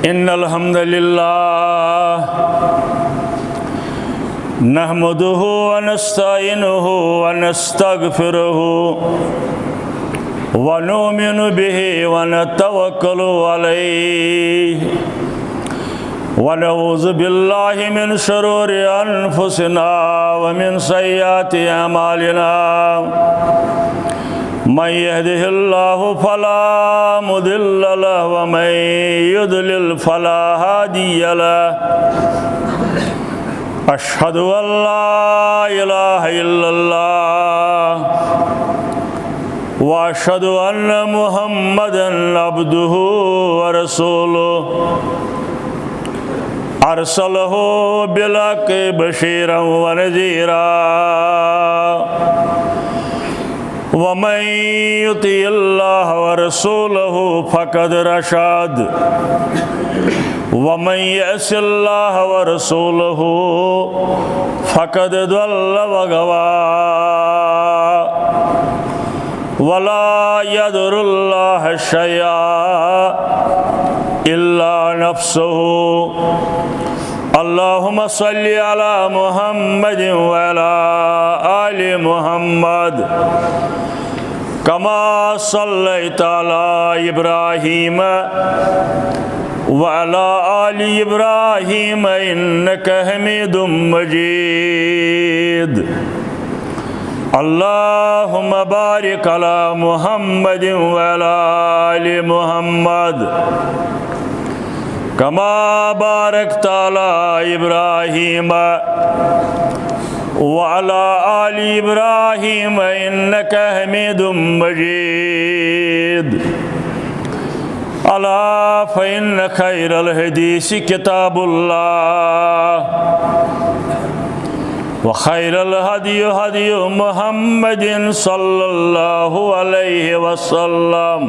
इन्नल हम्दुलिल्लाह नहमदुहु व नस्तईनुहु व नस्तगफिरुहु व नुमिनु बिहि व नतवक्कलु अलैहि व नऊज़ु बिल्लाहि मिन शुरूरि अनफुसिना व मिन सय्यिआति अमालिना मन यहदिहिल्लाहु फला मुदिल्ल लहु व मन युद्लिल फला हादिय लहु अशहदु अल्ला इलाहा इल्लल्लाह व अशहदु अन्न मुहम्मदन अब्दुहु व रसूलुहु अरसलहु बिलहक़्क़ि बशीरन व नज़ीरा वमन युतिइल्लाह व रसूलहु फ़क़द रशद वमन यअसिल्लाह व रसूलहु फ़क़द ज़ल्ल व गवा वला यदुरुल्लाह शयअन इल्ला नफ्सहु अल्लाहुम्मा सल्लि अला मुहम्मद व अला आलि मुहम्मद कमा सल्लैता अला इब्राहीम व अला आलि इब्राहीम इन्नका हमीदुम मजीद अल्लाहुम्मा बारिक अला मुहम्मद व अला आलि मुहम्मद कमा बारकता अला इब्राहीम व अला आलि इब्राहीम इन्नका हमीदुम मजीद अला फ़इन्न खैरल हदीस किताबुल्लाह व खैरल हदी हदी मुहम्मदिन सल्लल्लाहु अलैहि वसल्लम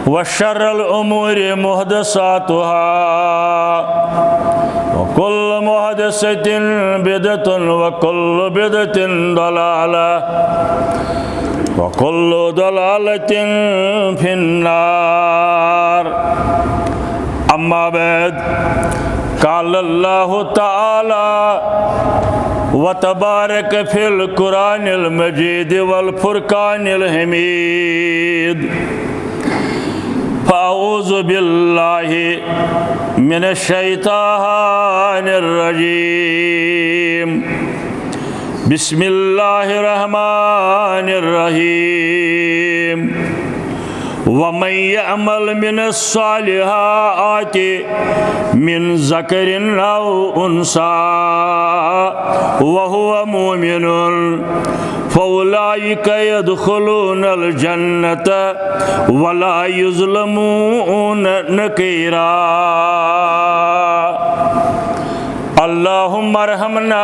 व शर्रल उमूरि मुहदसातुहा व कुल्लु मुहदसतिन बिदअतुन व कुल्लु बिदअतिन दलालह व कुल्लु दलालतिन फिन्नार अम्मा बाद क़ाल अल्लाहु तआला व तबारक फिल कुरानिल मजीद वल फुरकानिल हमीद फ़अऊज़ु बिल्लाहि मिनश शैतानिर रजीम बिस्मिल्लाहिर रहमानिर रहीम वमन यअमल मिनस सालिहाति मिन ज़करिन औ उन्सा वहुवा मुमिनुन फ़उलाइका यदख़ुलूनल जन्नत वला युज़लमून नक़ीरा अल्लाहुम्मा अरहमना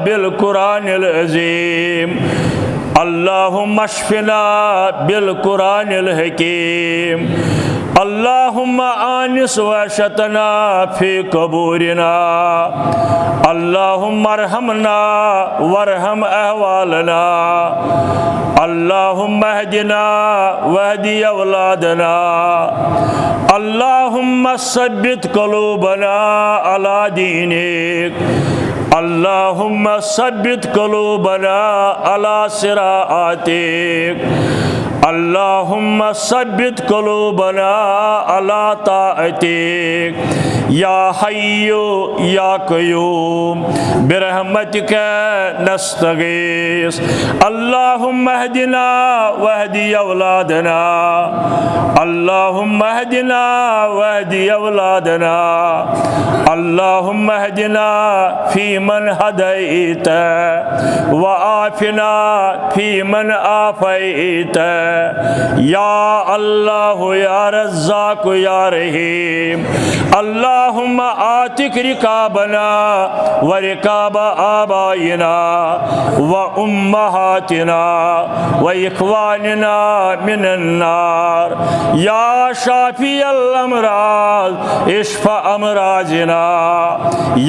बिल कुरानिल अज़ीम अल्लाहुम्मा अशफ़िना बिल कुरानिल हकीम अल्लाहुम्मा आनिस वशतना फ़ी क़बूरिना अल्लाहुम्मा अरहमना वरहम अहवालना अल्लाहुम्मा अहदिना वहदी औलादना अल्लाहुम्मा सब्बित क़ुलूबना अला दीनिक अल्लाहुम्मा सब्बित क़ुलूबना अला सिराअतिक अल्लाहुम्मा सब्बित क़ुलूबना अला ताअतिक या हय्यु या क़य्यूम बिरहमतिका नस्तगीस अल्लाहुम्मा अहदिना वहदी औलादना अल्लाहुम्मा अहदिना वहदी औलादना अल्लाहुम्मा अहदिना फ़ीमन हदैत व आफ़िना फ़ीमन आफ़ैत या अल्लाह या रज़्ज़ाक़ या रहीम अल्लाहुम्मा आतिक रिकाबना व रिकाब आबाइना व उम्महातिना व इख्वानिना मिनन नार या शाफ़िअल अमराज़ इश्फ़ा अमराज़िना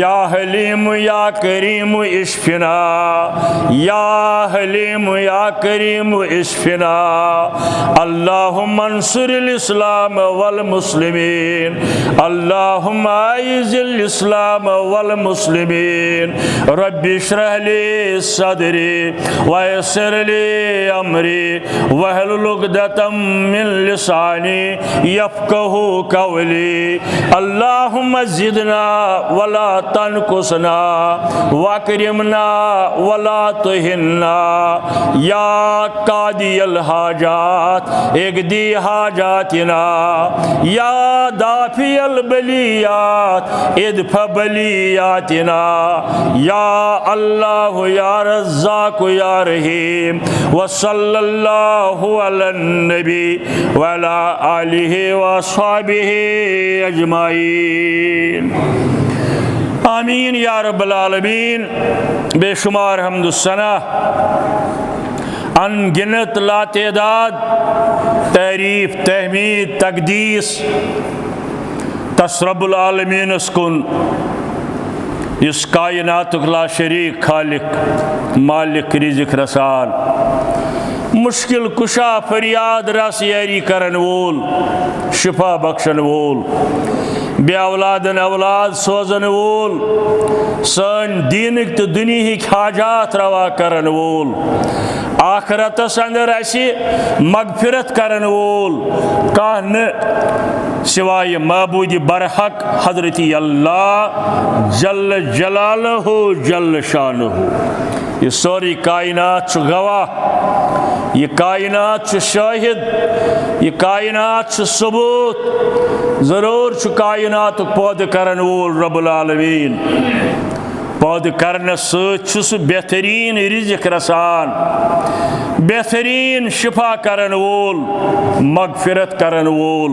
या हलीम या करीम इश्फ़िना या हलीम या करीम इश्फ़िना अल्लाहुम्मा अंसुरिल इस्लाम वल मुस्लिमीन, अल्लाहुम्मा आइज़िल इस्लाम वल मुस्लिमीन, रब्बि इश्रह ली सदरी वयस्सिर ली अमरी वहलुल उक़दतम मिन लिसानी यफ़क़हू क़ौली, अल्लाहुम्मा ज़िदना वला तनकुसना वकरिमना वला तुहिन्ना, या कादियल हाजात इक़दी हाजातिना, या दाफियल बलियात इदफ़ा बलियातिना, या अल्लाह या रज़्ज़ाक़ या रहीम। व सल्लल्लाहु अलन नबी व अला आलिहि व अस्हाबिहि अजमाइन। आमीन या रब्बल आलमीन। बेशुमार हम्द सना, अनगिनत लातेदाद तारीफ तहमीद तकदीस तस रब्बुल आलमीनस कुन, इस कायनातुक ला शरीक खालिक मालिक रिज़्क़ रसान, मुश्किल कुशा फरियाद रस यारी करन वोल, शिफा बख्शन वोल, बे औलादन औलाद सोजन वोल, सन दीनिक तो दुनिहिक हाजात रवा करन वोल, आखरतस अंदर ऐसी मगफिरत करन वोल काह न सिवाय माबूद बरहक हजरती अल्लाह जल्ल जलालहु जल्ल शानुहु। ये सारी कायनात गवाह, ये कायनात शाहिद, ये कायनात सबूत। ज़रूर कायनात पौध करन वोल रब्बुल आलमीन, पौध करने सह बेहतरीन रिज़्क़ रसान, बेहतरीन शिफा करन वोल, मगफिरत करन वोल।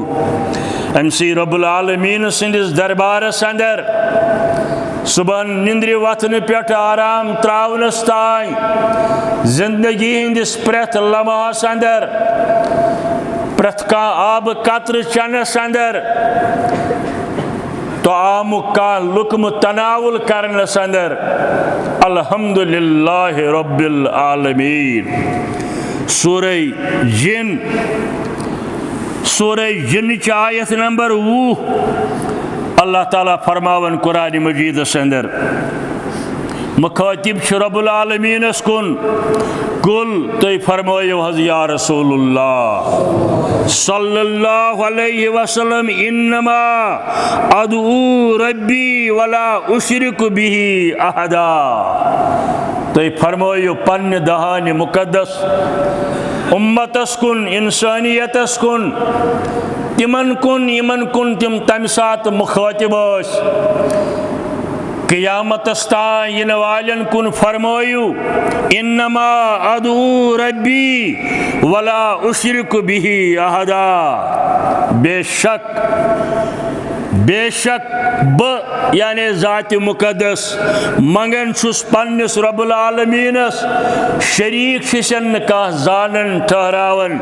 अमसी रब्बुल आलमीन सिंदिस दरबारस अंदर सुबह निंद्रि वथन पे आराम त्रावनस ताई, जिंदगी हिंदिस प्रेथ लम्हास अंदर, प्रेथ का आब कत्र चनस अंदर, तो आमुक का लुक्म तनावुल करनस अंदर अल्हम्दुलिल्लाह रब्बिल आलमीन। सूरह जिन, सूरह जिन च आयत नंबर 20 अल्लाह ताला फरमावन कुरान मजीद अंदर, मुखातिब रब्बुल आलमीनस कुन, कुल तुई फरमायो हज़ या रसूलुल्लाह सल्लल्लाहु अलैहि वसल्लम, इन्नमा अदू रब्बी वला उशरिकु बिही अहदा। तुई फरमायो पन्न दहान मुकद्दस उम्मतस कुन, इंसानियतस कुन, तिमन कुन यमन कुन तिम तम सात मुखातिब क़यामतस तां इन वालन कुन फरमायु, इन्नमा अदू रब्बी वला उशरिकु बिही अहदा। बेशक बेशक ब यानी ज़ात मुकद्दस मंगन छुस पन्निस रब्बुल आलमीनस शरीक शिशन का जानन ठहरावन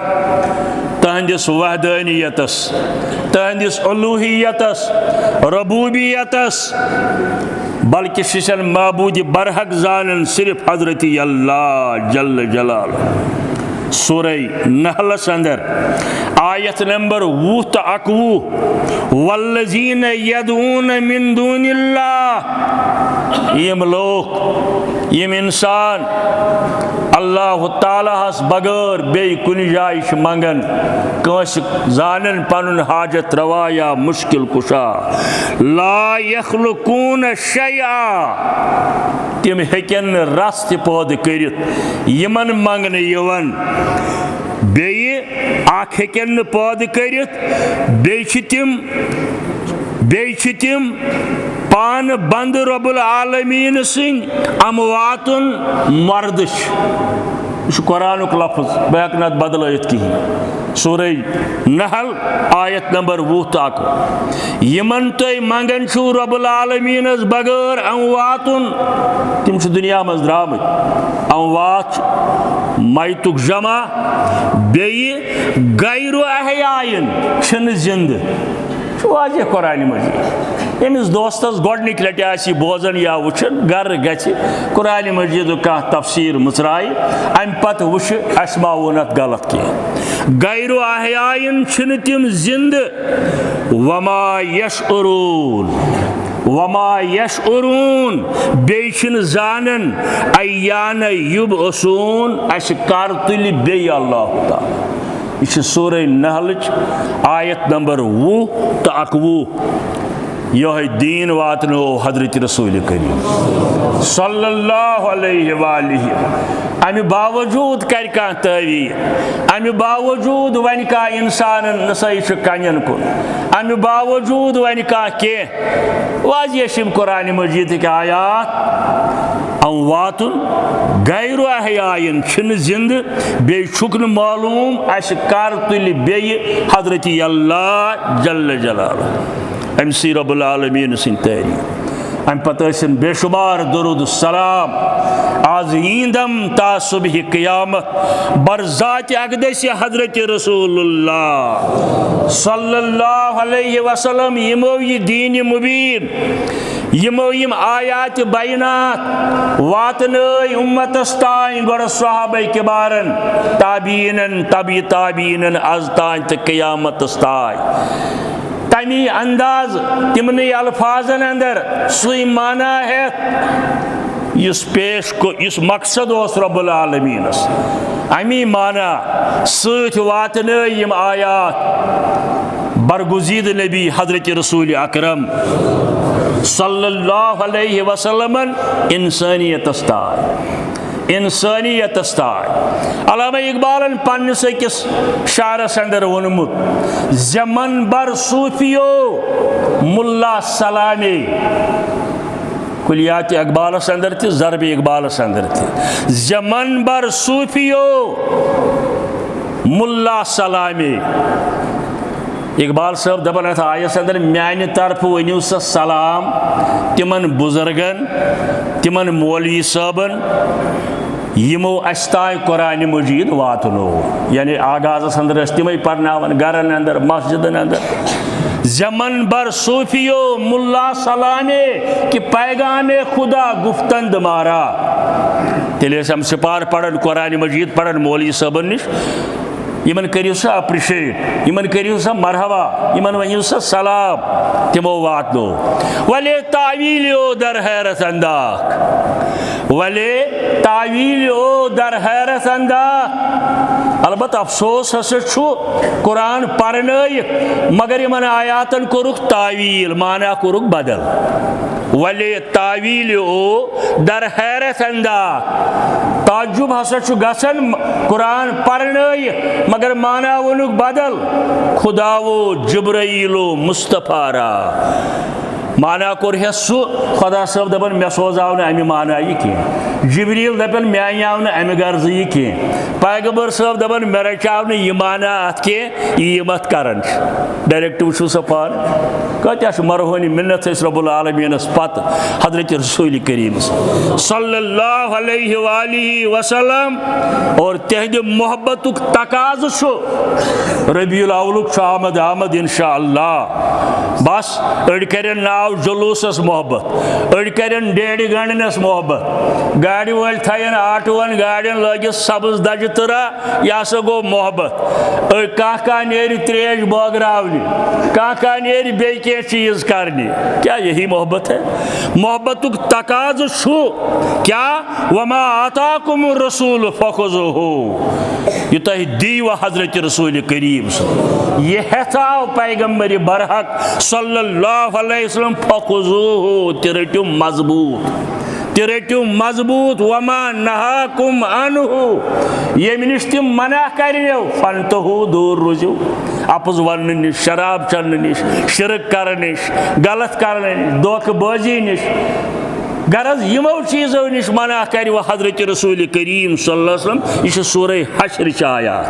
तहंदिस वहदानियतस, तहंदिस उलूहियतस, रबूबियतस, बल्कि शिशन माबूद बरहक जानन सिर्फ हजरती अल्लाह जल्ल जलाल। सूरह नहलस अंदर आयत नंबर 21, वल्लज़ीन यदऊन मिन दूनिल्लाह, यम लोग यम इंसान अल्लाह ताला हस बगैर बे कुन जाय मंगन कंस जानन पनुन हाजत रवा या मुश्किल कुशा, ला यखलुकून शैआ, तिम हेकन रस त पौध करित यमन मंगन यवन, बेये आख हेकन पौध करित, बेय तिम पान बंद रब्बुल आलमीन सिंह अमवातुन मर्दश। कुरानुक लफ्ज बह हेक नत बदलत कहीं। सूरह नहल आयत नंबर 20 तक, यमन तुई मंगन छु रब्बुल आलमीनस बगैर अमवातुन, तिम छु दुनिया मज द्रामत, अमवात मैतुक जमा, बेय गैरु अहयाइन छन जिंद। वाज़ेह कुरान मजीद अमिस दोस्तस गोडनिक लटि आसि बोजन या वुचन गर गछि कुरान मजीद का तफसीर मुचराय अम पत वुच अस्मा वोनत गलत की गैरु अहयाइन छिन तिम जिंद वमा यशउरून बेछिन जानन अय्यान युबअसून अस कर तुल बे अल्लाह ताला। यह सूरह नहल आयत नंबर 20 तो 21 यह दीन वातनो हजरत रसूल करीम सल्लल्लाहु अलैहि वसल्लम। अमि बावजूद कर तवीर, अमि बावजूद वन का इंसान नसई कन कुन, अमि बावजूद वन कह वाजियम कुरान मजीद के आयात अम वातुन गैरु अहयाइन छिन जिंद बे छुक मालूम अस कर तुल बे हजरत अल्लाह जल्ल जलालुहु अमसी रब्बुल आलमीन सिन तारीफ। अम पत बेशुमार दरूद सलाम आज ईंदम ता सुबह क़यामत बरज़ात अक़दस हज़रत रसूलुल्लाह सल्लल्लाहु अलैहि वसल्लम यमो ये दीन मुबीन यमो यम आयात बैनात वातनय उम्मतस तान गोड़ सहाबा किबारन ताबीनन तबी ताबीनन आज तान त क़यामतस तान तमी अंदाज तिमनी अल्फाजन अंदर सुई माना है इस पेश को इस मकसद उस रब्बुल आलमीनस अमी माना सत वातन यम आयात बरगुजीद नबी हजरत रसूल अकरम सल्लल्लाहु अलैहि वसल्लम इंसानियतस तान। अल्लामा इकबालन पन्निस अकिस शारस अंदर वोनमुत जमन बर सूफियो मुल्ला सलामे कुलियात इकबालस अंदर थे ज़रब इकबालस अंदर थे जमन बर सूफियो मुल्ला सलामे। इकबाल साहब दपान अथ आयस अंदर म्यान तरफ वनिव सा सलाम तिमन बुजुर्गन तिमन मौलवी साहबन यमो अस्ताय कुरान मजीद वातनो यानी आगाज अंदर तिम पर्नावन गरन अंदर मस्जिदन अंदर जमन बर सूफियो मुल्ला सलामे कि पैगाम खुदा गुफ्तंद मारा तेल हम सिपार पढ़न कुरान मजीद पढ़न मौलवी साहबन निश यमन करियो सा अप्रिशिएट यमन करियो सा मरहबा यमन वनियो सा सलाम तिमो वातनो वले तावील ओ दर हैरत अंदाक वले तावील ओ दर हैरत अंदाक। अलबत्त अफसोस हसा कुरान पढ़न मगर यमन आयातन कोरुख तावील माना कोरुख बदल वले तावील ओ दर हैरत अंदाक। ताजुब हसा गसन कुरान पढ़न मगर माना वनुक बदल खुदावो जिब्राइलो मुस्तफारा माना कोर सु खुदा सब दपन मे सोजाव अमि माना यह कह जिब्रील दपन मे आव अमि गर्ज यह कह पैगंबर सब दपन मे रचाव यह माना अत कह यह मत करन डायरेक्ट वुचु सा पान कत्या मरहूनी मिन्नत रब्बुल आलमीनस पत हजरत रसूल करीम सल्लल्लाहु अलैहि वसल्लम और तहद मोहब्बतुक तकाज रबीउल अव्वलुक आमद इंशाअल्लाह बस अड़ करन नाव जुलूसस मोहब्बत अड़ करन डेढ़ गणनस मोहब्बत गाड़ी वल थयन आटोवन गाड़ियन लगे सब्ज दज तरा यह सा गो मोहब्बत कह नेर त्रेश बोगरावने कह नेर बे चीज करने क्या यही मोहब्बत है? मोहब्बतुक तकाज क्या वमा आताकुम रसूल फखुज़ुहु यह तह दीव हजरत रसूल करीम यह हेताव पैगंबर बरहक सल्लल्लाहु अलैहि वसल्लम फखुज़ुहु तिरटू मजबूत वमा नहाकुम अनहु ये निश तुम मना करो फनतहु दूर रुजु अपुज वन निश शराब चन निश शिरक कर निश गलत कर धोखबाजी निश गरज यमो चीजों निश मना कर हजरत रसूल करीम सल्लल्लाहु अलैहि वसल्लम यह सूरह हश्र आयात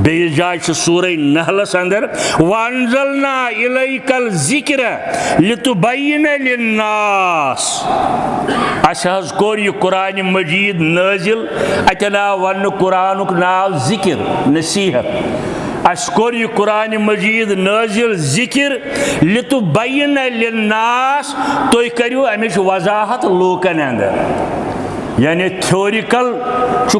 बेस जाय सूरह नहलस अंदर वअंज़लना इलैकल ज़िक्र लितुबय्यिन लिन्नास अस कोर यह कुरान मजीद नाजिल अत नाव वन कुरानुक नाव ज़िक्र नसीहत अस कोर यह कुरान मजीद नाजिल जिक्र लितुबय्यिन लिन्नास तुम करियो अमिच वजाहत लूकन अंदर यानी थ्योरिकल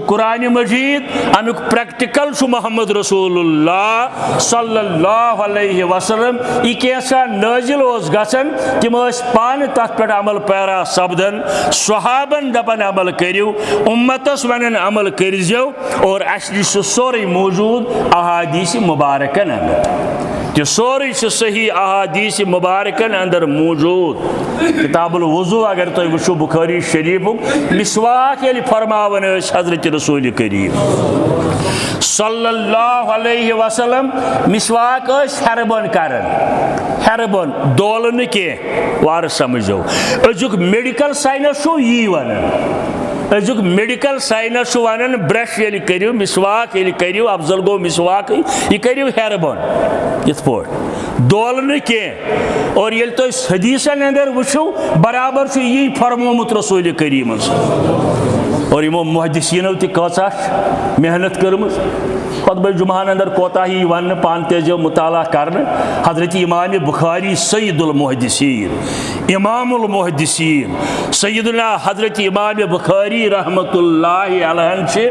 कुरान मजीद अमुक प्रैक्टिकल मोहम्मद रसूलुल्लाह सल्लल्लाहु अलैहि वसल्लम यह कैसा नाजिल गसन तिम पान तथ पे अमल पैरा सपदन सहाबन दपन अमल करियो उम्मतस वन अमल करजो और अस सोरे मौजूद अहादीस मुबारकन अंदर कि सोरे सही अहादीस मुबारकन अंदर मौजूद किताबुल वुज़ू अगर तुम वो बुखारी शरीफ मिसवाक फरमावन हजरत रसूल करीम सल्लल्लाहु अलैहि वसल्लम मिसवाक हरबन करन हरबन दोल न कह वार समझो अजुक मेडिकल साइंस यी वन अजुक मेडिकल साइंस वन ब्रश ये करियो मिसवाक ये करियो अफजल गो मिसवाक यह करियो हेरबन इत पे दोल न कह और ये तुम हदीसन अंदर वो बराबर यी फरमोमुत रसूल करीम और यमो मुहद्दिसीनो तचा मेहनत कर्म खुतबा जुमाहन अंदर कोता ही वन पान तेजो मुताला करन हजरत इमाम बुखारी सय्यदुल मुहद्दिसीन इमामुल मुहद्दिसीन सय्यदुना हजरत इमाम बुखारी रहमतुल्लाहि अलैहि छे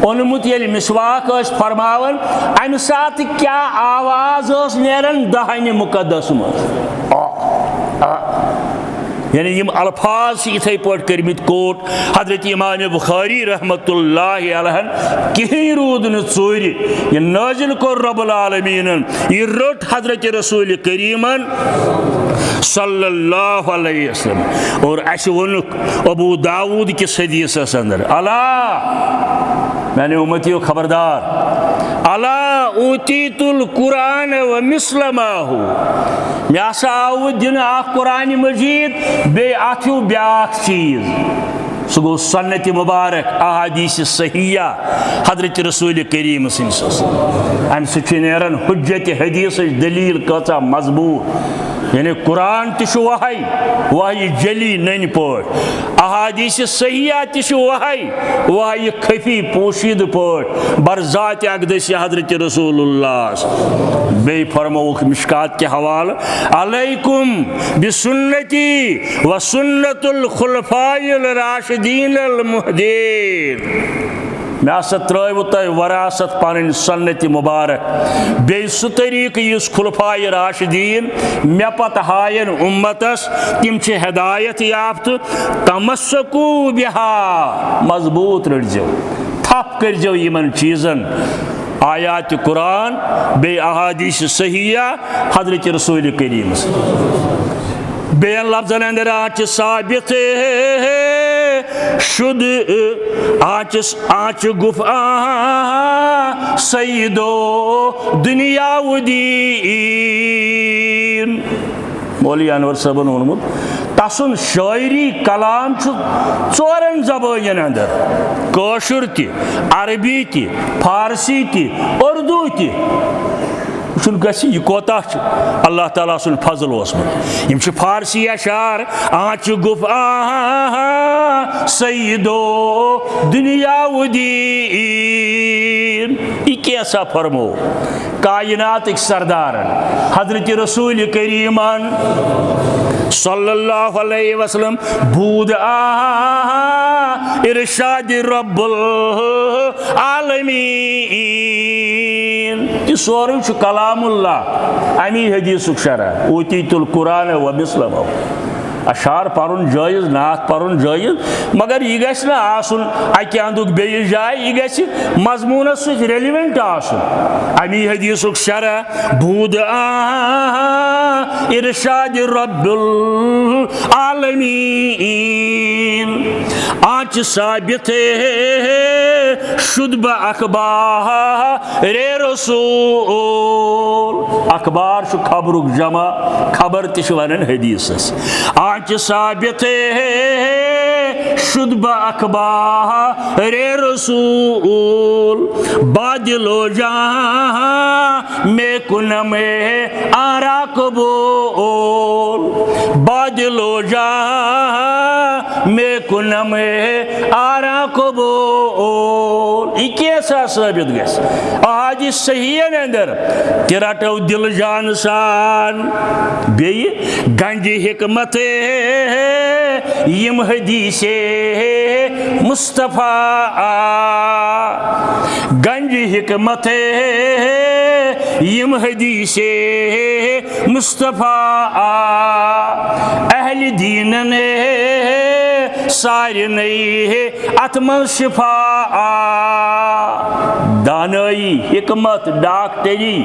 ओनमुत ये मिसवाक फरमावन अम सात क्या आवाज नेरन दहानि मुकद्दस यानी यम अल्फाज इथे पट करमित कोट हजरत इमाम बुखारी रहमतुल्लाहि अलैहि कहीं रूद न चोर यह नाजिल को रब्बुल आलमीन यह रोट हजरत रसूल करीमन सल्लल्लाहु अलैहि वसल्लम और अस वनुक अबू दाऊद किस हदीस अंदर अला मैंने उम्मतियों खबरदार अला ऊतीतुल कुरान व मिस्लमाहु मे हसा आव दिन कुरान मजीद बे अथु ब्याख चीज सह गो सन्नत मुबारक अहादीस सहिया हजरत रसूल करीम अम सर हुज्जत हदीस दलील कचा मजबूत यानी कुरान तही वही जली नन पट अहादीस सहिया तही वही खफी पोशीद पट बरजात अकदस हजरत रसूलुल्लाह बे फरमौक मिशकात के हवाल अलैकुम बिसुन्नती व सुन्नतुल खुलफाइल राशिदीन अल मुहदीन मे हसा त्रो तुह वरासत पन सन्नत मुबारक बे सह तरीक इस खुलफाए राशिदीन मे पत हायन उम्मतस तिम हिदायत याफ्त तमस्सकू बिहा मजबूत रटजो थप करजो यमन चीजन आयात कुरान बे अहादीस सहिया हजरत रसूल करीम बेन लफ्जन अंदर आच साबित शुद आच आच गुफ सईदो दुनियाउद्दीन मौलवी अनवर साहबन वोनमुत तसन शायरी कलाम चोरन जबान अंदर कौशुर त अरबी त फारसी त उर्दू त यह कोता अल्लाह ताला सुन फजल ओसमुत यम फारसी अशार आच गुफ सईदो दुनियाउद्दीन यह कैसा फरमो कायनात सरदार हजरत रसूल करीमान सल्लल्लाहु अलैहि वसल्लम बूद इरशाद रब्बुल आलमीन यह सोरे कलामुल्लाह अमी हदीस शरह ऊतीतुल कुरान व मिस्लमहु अशार परुन जायज नात परुन जायज मगर यह गछ ना आसुन अकि अंदुक बेयिस जाय यह गछ मजमूनस सहित रेलिवेंट आसुन अमी हदीस शरह बूद इरशाद रब्बुल आलमीन आच साबित शुद्ध अखबार रे रसूल अखबार खबरुक जमा खबर तन हदीस आच साबित शुद्ध अखबार रे रसूल बादलो जहां में कुन में आरा कबूल बादलो जहां में कुन में आरा कबूल कैसा साबित गस अहादीस सहीहन अंदर कि रटो दिल जान सान बे गंज हिकमत यम हदीसे मुस्तफ़ा गंज हिकमत यम हदीसे मुस्तफ़ा अहल दीन ने सारे नई अतमल शिफा दानई हिकमत डॉक्टरी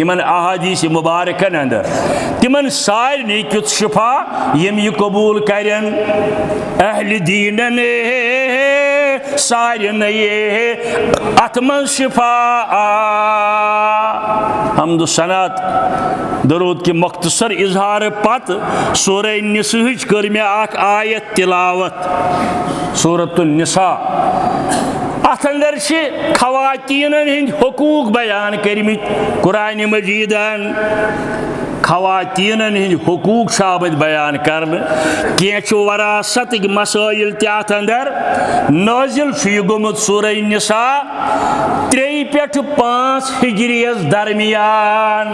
यमन अहादीस मुबारकन अंदर तिमन सारे क्युत शिफा यम यह कबूल करन अहल दीन ने सारे नए अतमल शिफा हमद सनात दरूद की मुख्तसर इजहार पत सूरह निसहच कर मे आयत तिलावत सूरतुन निसा अथ अंदर खवातीनन हिंद हुकूक बयान करमित कुरान मजीदन खवातीनन हिंद हुकूक शाबत बयान करन कैच वरासत मसाइल तथ अंदर नाजिल गोमुत सूरह निसा 3 पेठ 5 हिजरियस दरमियान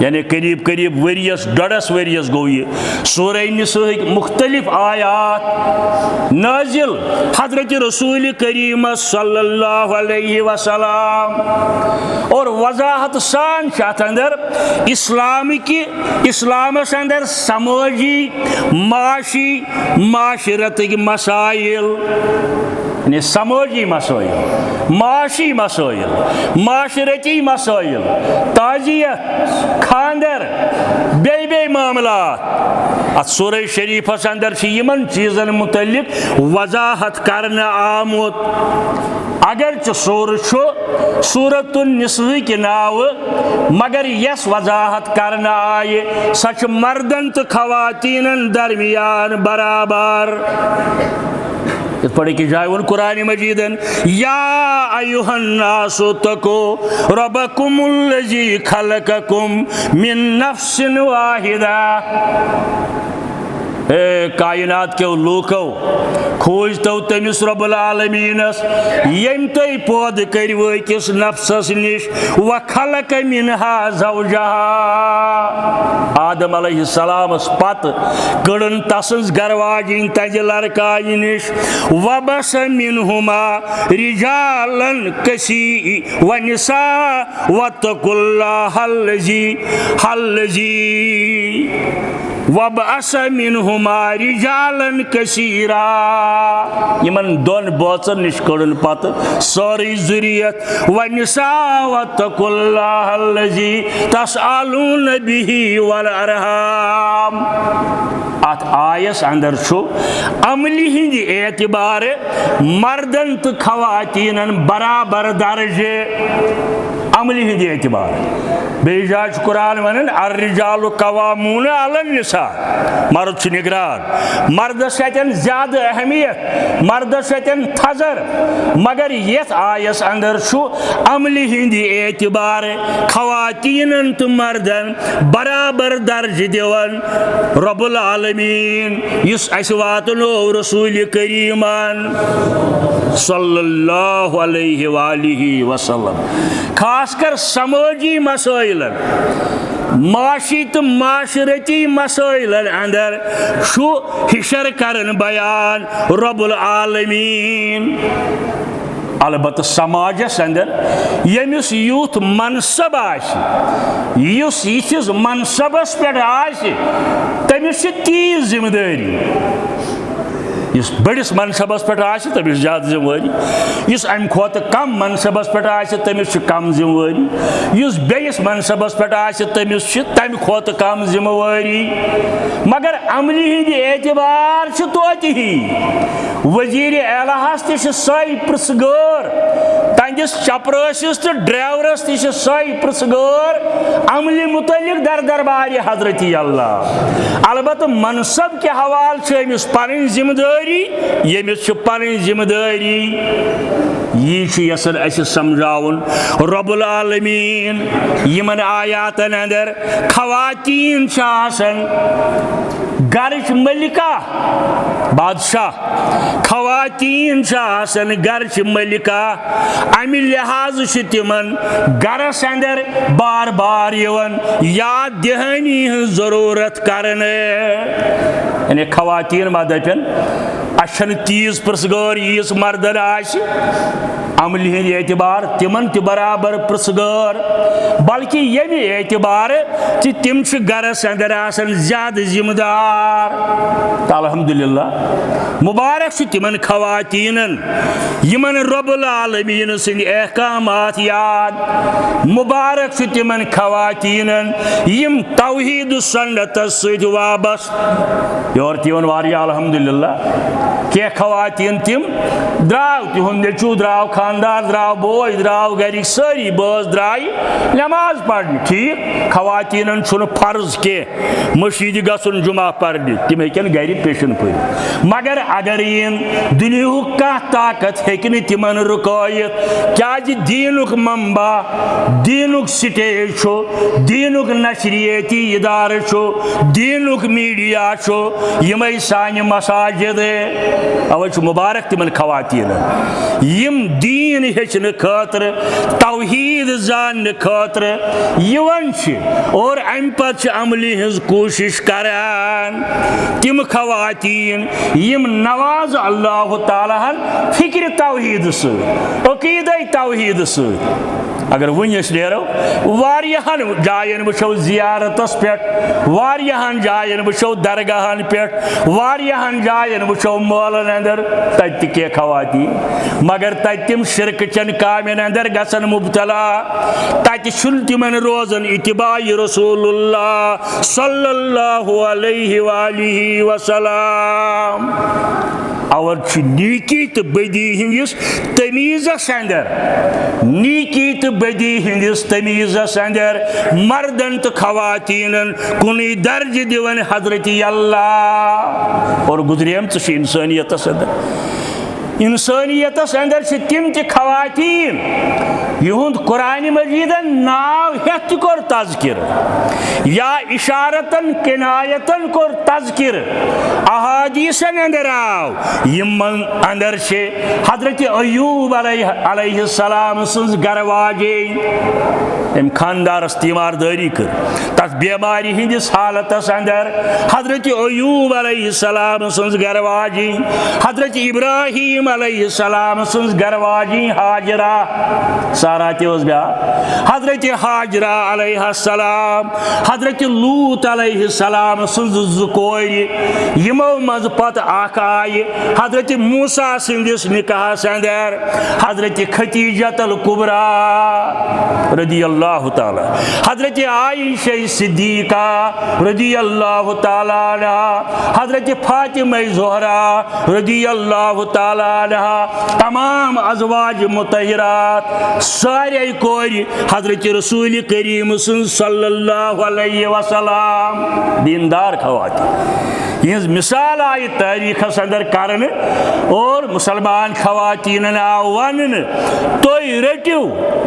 यानी करीब करीब वरियस 1.5 वरियस गो ये सूरह निसा मुख्तलिफ आयात नाजिल हजरत रसूल करीम सल्लल्लाहु अलैहि वसल्लम और वजाहत सान अंदर इस्लामस अंदर समाजी माशी माशरत मसाइल समाजी मसाइल माशी मसाइल माशरती मसाइल ताजियत खानदर बे मामलात अत सूरह शरीफस अंदर यमन चीजन मुतल्लिक वजाहत करना आमुत अगर सूरतुन निसा के नाव मगर यस वजाहत करना आये सच मर्दन तो खवातीनन दरमियान बराबर इस पढ़े की जाए उन कुरान मजीदन या अय्युहन्नासु तको रब्बकुमुल्लज़ी खलक़कुम मिन नफ्सिन वाहिदा कायनात के लूको खोजतो तमिस रब्बुल आलमीनस यम तुम पौध करो अकिस नफ्सस निश व खलक मिनहा ज़ौजहा आदम अलैहिस्सलामस पत कड़न तसंज गरवाजिन तज लड़काय निश वबस मिनहुमा रिजालन कसी व निसा वत्तकुल्लाहल्लज़ी वबअस मिनहुमा रिजालन कसीरा यमन दोन बोचन निश कड़न पत सारी जुरियत व निसा वत्तकुल्लाहल्लज़ी तसअलून बिही वल अरहाम अत आयस अंदर अमली हिंद एतबार मर्दन तो खवातीनन बराबर दर्जे अमली हिंद एतबार बेजाज कुरान वन अर्रिजालु कवामून अलन निसा मर्द निगरान मर्द सतन ज्यादा अहमियत मर्द सतन थजर मगर यथ आयस अंदर अमली हिंद एतबार खवातीनन तो मर्दन बराबर दर्ज दिवन रब्बुल आलमीन युस अस वातनो रसूल करीमान सल्लल्लाहु अलैहि वालिहि वसल्लम खासकर समाजी मसाइल माशी तो माशरती मसाइल अंदर हिशर करन बयान रब्बुल आलमीन अलबत् समाजस अंदर यमिस यूथ मनसब आस मनसबस पे तमिस तीज जिम्मेदारी इस बड़िस मनसबस पे तमिस ज्यादा जिम्मेवारी इस अम खोत कम मनसबस पे तमिस कम जिम्मेवारी इस बेस मनसबस पे तमिस तम खोत कम जिम्मेवारी मगर अमली हिंद एतबार तोत ही वजीर एलाहस तय पृसगर तंदिस चपरसिस तो ड्राइवरस तय पृसगर अमली मुतलिक दर दरबार हजरत अल्लाह अलबत् मनसब के हवाल अमिस पन जिम्मेदारी यमिस पन जिम्मेदारी यह यसन समझावन रब्बुल आलमीन यमन आयातन अंदर खवातीन गरच मलिका बादशाह खवातीन गरच मलिका अमि लिहाज तिमन गरस अंदर बार बार याद दहानी जरूरत करने यानी खवातीन मा दपन अन तीज पुरसगार यीस मर्दन अमल हंद एतबार तिमन बराबर पुरसगार बल्कि ये एतबार तिम गरस अंदर ज्यादा जिम्मेदार तो अल्हम्दुलिल्लाह मुबारक तिमन खवातीनन यमन रब्बुल आलमीन सिंद अहकामात याद मुबारक तिमन खवातीनन यम तौहीद सुन्नत सद वाबस्त योर तिवन वारिया अल्हम्दुलिल्लाह क्या खवातीन तिम द्राव तिहुंद नेचू द्राव खानदार द्राव बोय द्राव गरिक सारी बस द्राय नमाज पढ़ने ठीक खवातीन फर्ज के मशीद गसन जुमा पढ़ने तिम हेकन गर पेशन पर मगर अगर इन दुनिया कह ताकत हेकन तिमन रुकायत क्या दीनुक मंबा दीनुक स्टेज दीनुक नशरियती इदार दीनुक मीडिया यम सान मसाजिद अवे मुबारक तिमन खवातीन यम दीन हेचन खतर तौहीद जान खतर और अम पे अमली हज कोशिश करान तिम खवातीन यम नवाज अल्लाह ताला फिक्र तौहीद अकीद तौहीद अगर वनस नेरो वारियाहन जायन वुचो जियारतस पे वारियाहन जायन वुचो दरगाहन पे वारियाहन जायन वुचो मौलन अंदर तत के खवाती मगर तत तिम शिरक चन कामन अंदर गसन मुब्तला तत तिमन रोजन इत्तिबाई रसूलुल्लाह सल्लल्लाहु अलैहि वालिहि वसल्लम और नीकी तो बदी हंदिस तमीज़स अंदर नीकी तो बदी हंदिस तमीज़स अंदर मर्दन तो खवातीनन कुनी दर्ज दिवन हजरत अल्लाह और गुजरियम तो इंसानियतस अंदर तिम खवातीन युंद कुरान मजीदन नाव हेत कोर तज़किर या इशारतन किनायतन कोर तज़किर अहादीसन अंदर आव यमन अंदर से हजरत अय्यूब अलैहिस्सलाम सन्ज गरवाजे एम खानदारस तीमारदारी कर तस बेमारी हंदिस हालतस अंदर हजरत अय्यूब अलैहिस्सलाम सन्ज गरवाजी हजरत इब्राहीम अलैहिस्सलाम सन्ज गरवाजी हाजरा सारा ब्या हजरत हाजरा अलैहिस्सलाम हजरत लूत अलैहिस्सलाम सन्ज जुकोर यमो मज पत आख आय हजरत मूसा सन्दिस निकाहस अंदर हजरत खतीजतुल कुबरा रदियल्लाहु ताला हजरत आयशा सिद्दीका रदियल्लाहु ताला अन्हा हजरत फातिमा ज़ोहरा रदियल्लाहु ताला अन्हा तमाम अज़वाज मुतहिरात सारे कोर हजरत रसूल करीम सल्लल्लाहु अलैहि वसल्लम दीनदार खवातीन यह मिसाल आई तारीखस अंदर करने और मुसलमान खवातीन आव वन तो रटो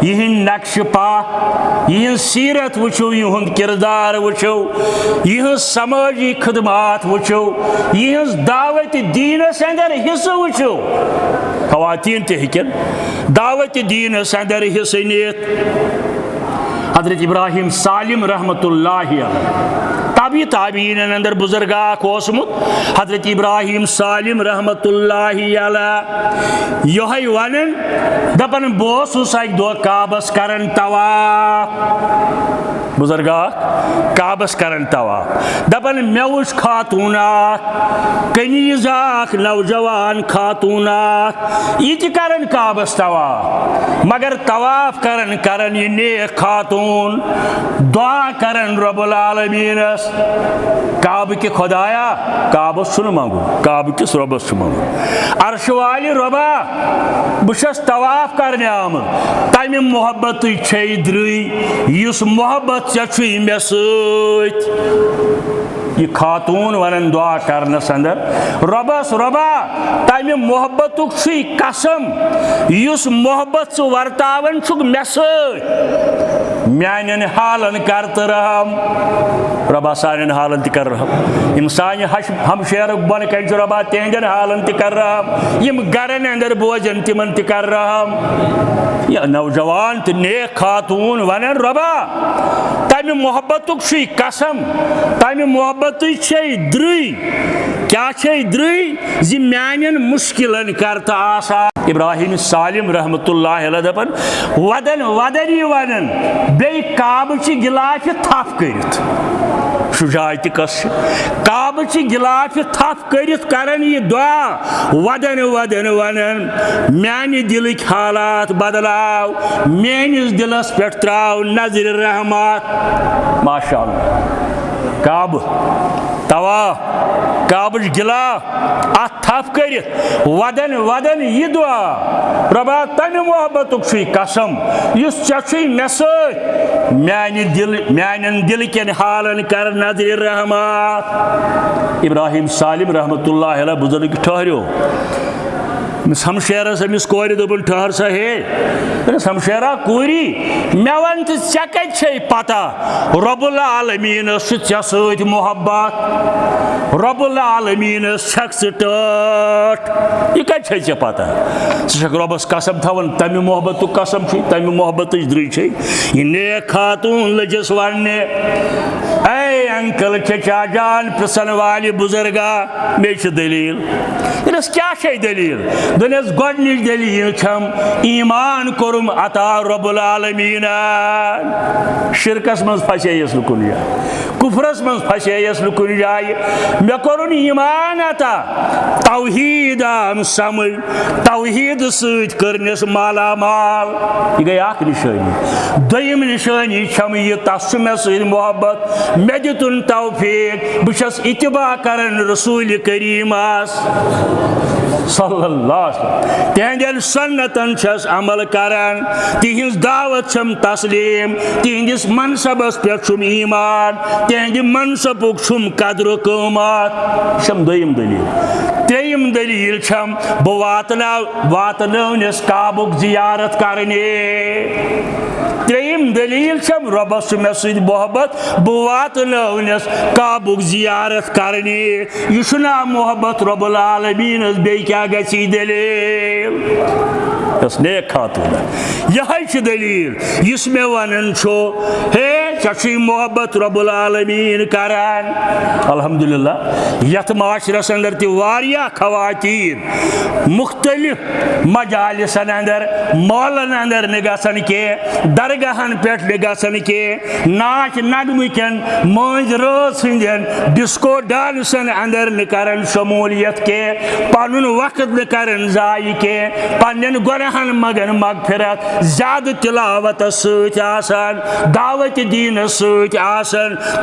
यह नक्श पा यह सीरत वुचो यह किरदार वुचो यह समाजी खदमात वुचो यह दावत दीनस अंदर हिस्सा वुचो खवातीन तहकन दावत दीनस अंदर हिस्सा नियत हजरत इब्राहिम सालिम रहमतुल्लाहि अलैह तभी ताबीन अंदर बुजुर्गा कोसमुत हजरत इब्राहिम सालिम रहमतुल्लाहि अलैह यह वन दपन बोस दो काबस करन तवाफ बुजुर्गा काबस करन तवाफ दपन मे वुच खातून कनीज नौजवान खातून यह करन काबस तवाफ मगर तवाफ करन करन यह नेक खातून दुआ करन रब्बुल आलमीनस काब के खुदाया काब सुन मांगू काब किस रबस मांगू अर्श वाली रबा बुशस तवाफ करने आम तम मोहब्बत द्री युस मोहब्बत चे मे सत यह खातून वन दुआ करनस अंदर रबस रबा तम मोहब्बत कसम युस मोहब्बत वर्तावन मे सत मान हालन कर तो रहम रबा सान हालन कर रहम यम सान हमशेर बन कन रबा तिहंदन हालन कर रहम यम गरन अंदर बोजन तिमन कर रहम या नौजवान तो नेक खातून वन रबा तमि मोहब्बत कसम तमि मोहब्बत द्रई क्या द्रई जि मान मुश्किलन कर तो आसा इब्राहिम सालिम रहमतुल्लाह अलैह दपन वदन वदन वन बे काबच गिलाफ थप कर शुजात कस काबच गिलाफ थप कर यह दुआ वदन वदन वन मान दिल हालात बदलाव मेनिस दिलस पे त्राव नजर रहमत माशाअल्लाह काब तवा काबच गिलाफ अत थप कर वदन वदन यह दुआ रबा तमि मोहब्बत कसम चे मे मान दिल कन हालन कर नजर रहमत इब्राहिम सालिम रहमतुल्लाह अलैह बुजुर्ग ठहरो हमशेरस अमिस कोर दोपन ठहर सा हे हमशेरा कोरी मे वन तो ऐ कत पता रब्बुल आलमीन ऐ सत मोहब्बत रब्बुल आलमीन छक टट यह कत ऐ पता षक रबस कसम थवन तमि मोहब्बत कसम तमि मोहब्बत द्रई यह नेक खातून लजस वन ऐ अंकल चचा जान प्रसन वाले बुजुर्गा मे दलील क्या दलील दुनियास गोडनिच दलील छम ईमान कोरुम अता रब्बुल आलमीन शिरकस मज फसेयस कुन जाय कुफरस मज फसेयस कुन जाय मे कोरुन ईमान अता तौहीद आम समझ तौहीद सत करनस माला माल यह गई अख निशानी दोयम निशानी छम यह तस मे सत मोहब्बत मे दितुन तौफीक बस इत्तिबा करन रसूल करीमस सल्लल्लाहु अलैहि वसल्लम तिहंदन सुन्नतन छस अमल करन तिहिंस दावत छम तस्लीम तिहिंदिस मनसबस पे छुम ईमान तिहंदि मनसबुक छुम कद्र क़ीमत छम दोयम दलील त्रेयम दलील छम बह वातनस काबुक जियारत करने त्रेयम दलील छम रबस मे सत मोहब्बत बह वातनस काबुक जियारत करने यह मोहब्बत रब्बुल आलमीन बे क्या गसी दलील नेक खातून यह दलील इस मे वन हे चे मोहब्बत रब्बुल आलमीन करान अल्हम्दुलिल्लाह यथ माशरस अंदर तिवारिया खवातीन मुख्तलिफ मजालिसन अंदर मौलन अंदर निगसन के दरगाहन पे निगसन के नाच नगमकन मंज रोज हंदन डिस्को डांसन अंदर निकरन शमूलियत के पनुन वक्त निकरन जाय के पन्न गुनाहन मगन मगफिरत ज्यादा तिलावत सत दावत दीन सत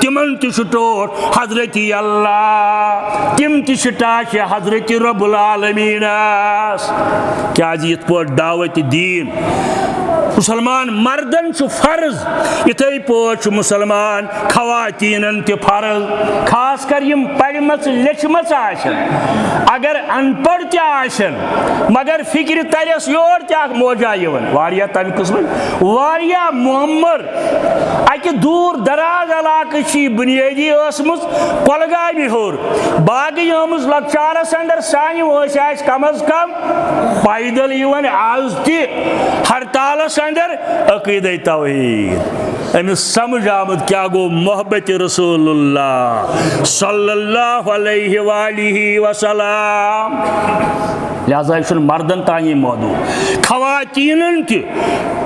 तिमन तोट हजरत अल्लाह तिम ताश हजरत रब्बुल आलमीन क्या यथ पे दावत दीन मुसलमान मर्दन फर्ज इथे पे मुसलमान खवातीन ते फर्ज खास कर यम पढ़मच लेचमच अगर अनपढ़ तन मगर फिक्र तरस योर तक मोजा वारिया तम किस्म वारिया मोहम्मर अकि दूर दराज इलाक बुनियादी कोलगामि होर बाकी लक्चारस अंदर सान कम अज कम पैदल आज हड़तालस अंदर अकीद तौहीद अमिस समझ आमद क्या गो मोहब्बत रसूलुल्लाह सल्लल्लाहु अलैहि वसल्लम लिहाजा यह मर्दन तानी मौदू खवातीन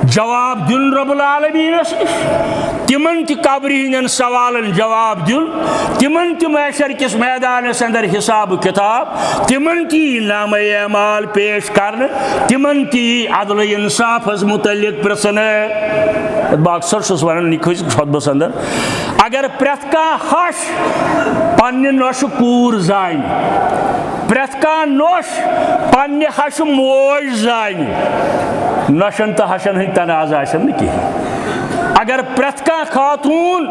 जवाब दिन रब्बुल आलमीनस तिमन कब्र हंदन सवालन जवाब दिन तिमन महशर किस मैदानस अंदर हिसाब किताब तिमन नाम अमाल पेश कर तिमन अदल इंसाफस मुतल्लिक प्रसन बह अक्सर वन खुतबस अंदर अगर प्रेत हश पन्ने नोश कूर जान प्रेत नोश पन्ने हश मोज जान नशन तो हशन हंद तनाज कहें अगर प्रेत खातून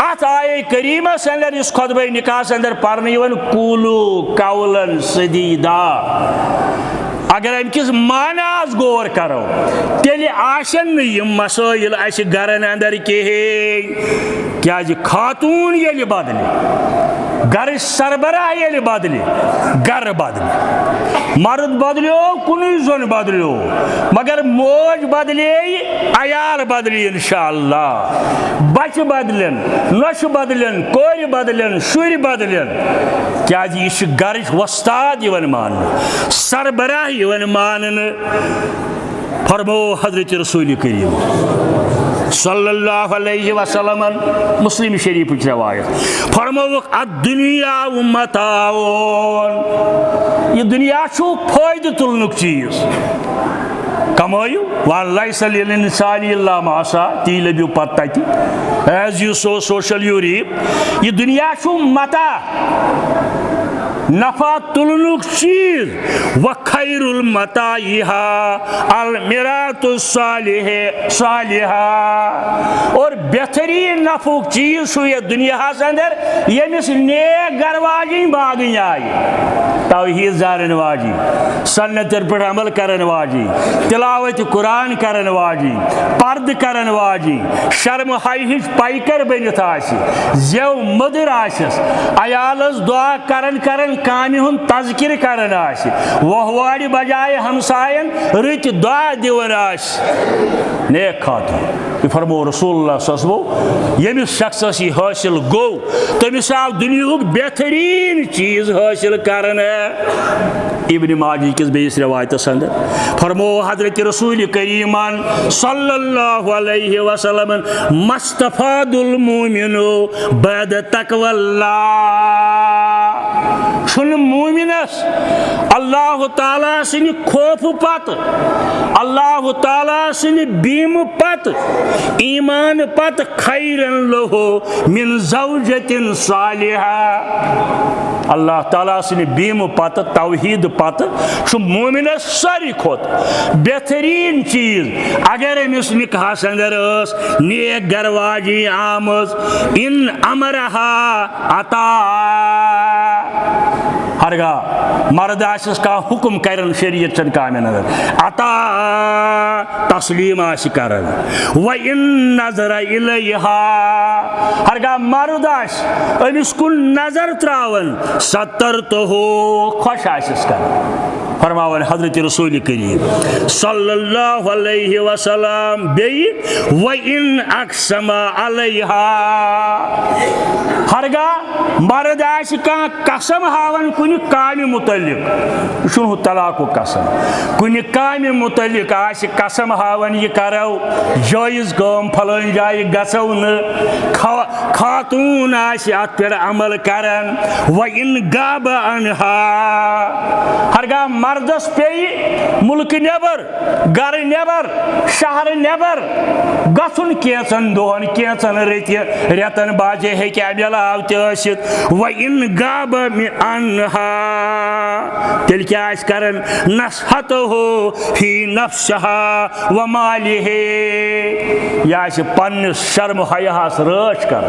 अत आये करीमस अंदर इस खुतबे निकास अंदर पढ़ने कूलू कौलन सदीदा अगर अमकिस मानास गौर करो तेल आशन यम मसाइल अस गरन अंदर कहें क्या खातून ये बदले गर सरबराह ये बदले गर बदले मर्द बदलो कुन जोन बदलो मगर मोज बदले अयाल बदली इंशाअल्लाह बच बदलन नश बदलन कोर बदलन शुर बदलन क्या यह गर वस्ताद मान सरबराह मान फरमो हजरत रसूल करीम सल्लल्लाहु अलैहि वसल्लम मुस्लिम शरीफ की रवायत फरमौक दुनिया मताउन यह दुनिया फायदे तुलनुक चीज कमायु वन लैसा लिल इंसानि इल्ला मा सा ती लबियो पत्ता as you sow so shall you reap यह दुनिया मता नफा तुलनुक चीज व खैरुल मताइहा अल मिरातुस सालिहा और बेहतरीन नफुक चीज सु ये दुनिया अंदर यमिस नेक गरवाजी बागी आय तौहीद जारन वाजी सन्नत पर अमल करन वाजी तिलावत कुरान करन वाजी पर्द करन वाजी शर्म हाय पाइकर बनित आसि जेव मदर आसस अयालस दुआ करन कामि हुन तज़किर करन आसि वहवाड़ी बजाय हमसायन रित दुआ दिवन आसि नेक खातून फरमो रसूलुल्लाह सल्लल्लाहु यमिस शख्सस यह हासिल गो तमिस आव दुनिया बेहतरीन चीज हासिल करन इब्न माजी किस बेस रवायतस अंदर फरमो हजरत रसूल करीमान सल्लल्लाहु अलैहि वसल्लम मस्तफादुल मोमिनो बाद तकवल्लाह छुन मोमिनस अल्लाह ताला सिन खौफ पत अल्लाह ताला सिन बीम पत ईमान पत खैरन लहो मिन ज़ौजतिन सालिहा अल्लाह ताला सिन बीम पत तौहीद पत मोमिनस सारी खोत बेहतरीन चीज अगर अमिस निकाहस अंदर नेक गरवाजी आमज इन अमरहा अता हरगा मर्द आसिस का हुक्म करन शरीयत चन कामन अंदर अता तस्लीम आसि करन व इन नजर इलैहा हरगा मर्द आस अमिस कुन नजर त्रावन सत्तर तो हो खुश आसिस कर फरमावन हजरत रसूल करीम सल्लल्लाहु अलैहि वसल्लम बेई व इन अक्समा अलैहा हरगा मर्द आसि का कसम हावन कुन कामि मुतल्लिक शुनु तलाकु कसम कुन कामि मुतल्लिक आसि कसम हावन यह करो जायज काम फलान जाय गसौ न खातून आसि अत पे अमल करन व इन गाब अनहा हरगा मर्दस पे मुल्क नेबर गर नेबर शहर नेबर गसुन केचन दोहन केचन रेतन बाजे हे क्या अलाव तसित व इन गाब अनहा तेल क्या करन नसहत हो फी नफ्सहा व मालिहे या पन्न शर्म हयास रच कर